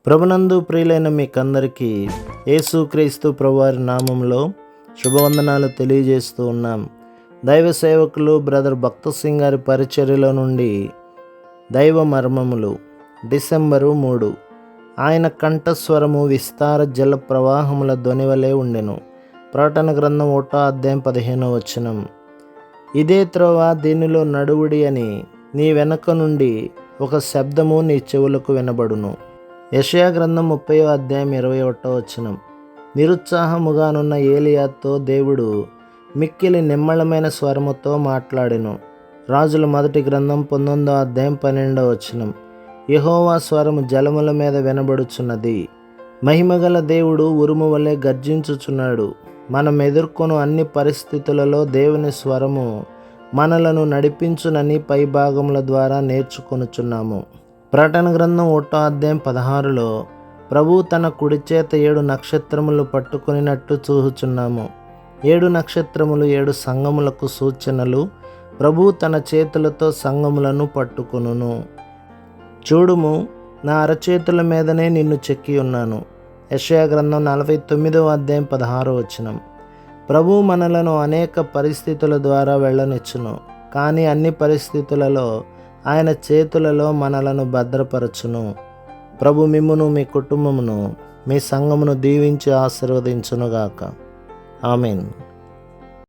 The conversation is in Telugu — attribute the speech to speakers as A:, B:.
A: ప్రభునందు ప్రియులైన మీకందరికీ యేసుక్రీస్తు ప్రభువారి నామంలో శుభవందనాలు తెలియజేస్తూ ఉన్నాం. దైవ సేవకులు బ్రదర్ భక్త సింగ్ గారి పరిచర్యలో నుండి దైవ మర్మములు డిసెంబరు 3. ఆయన కంఠస్వరము విస్తార జల ప్రవాహముల ధ్వని వలె ఉండెను. ప్రకటన గ్రంథం 1:15. ఇదే త్రోవ, దీనిలో నడువుడి అని నీ వెనక నుండి ఒక శబ్దము నీ చెవులకు వినబడును. యెషయా గ్రంథం 30:21. నిరుత్సాహముగానున్న ఏలియాతో దేవుడు మిక్కిలి నిమ్మళమైన స్వరముతో మాట్లాడెను. రాజుల మొదటి గ్రంథం 19:12. యెహోవా స్వరము జలముల మీద వినబడుచున్నది. మహిమగల దేవుడు ఉరుము వలె గర్జించుచున్నాడు. మనం ఎదుర్కొను అన్ని పరిస్థితులలో దేవుని స్వరము మనలను నడిపించునని పైభాగముల ద్వారా నేర్చుకొనుచున్నాము. ప్రకటన గ్రంథం 1:16. ప్రభు తన కుడి చేత 7 నక్షత్రములు పట్టుకొనినట్టు చూచుచున్నాము. 7 నక్షత్రములు 7 సంఘములకు సూచనలు. ప్రభు తన చేతులతో సంఘములను పట్టుకొనును. చూడుము, నా అరచేతుల మీదనే నిన్ను చెక్కి ఉన్నాను. యెషయా గ్రంథం 49:16. ప్రభు మనలను అనేక పరిస్థితుల ద్వారా వెళ్ళనిచ్చును, కానీ అన్ని పరిస్థితులలో ఆయన చేతులలో మనలను భద్రపరచును. ప్రభు మిమ్మును, మీ కుటుంబమును, మీ సంఘమును దీవించి ఆశీర్వదించునుగాక. ఆమేన్.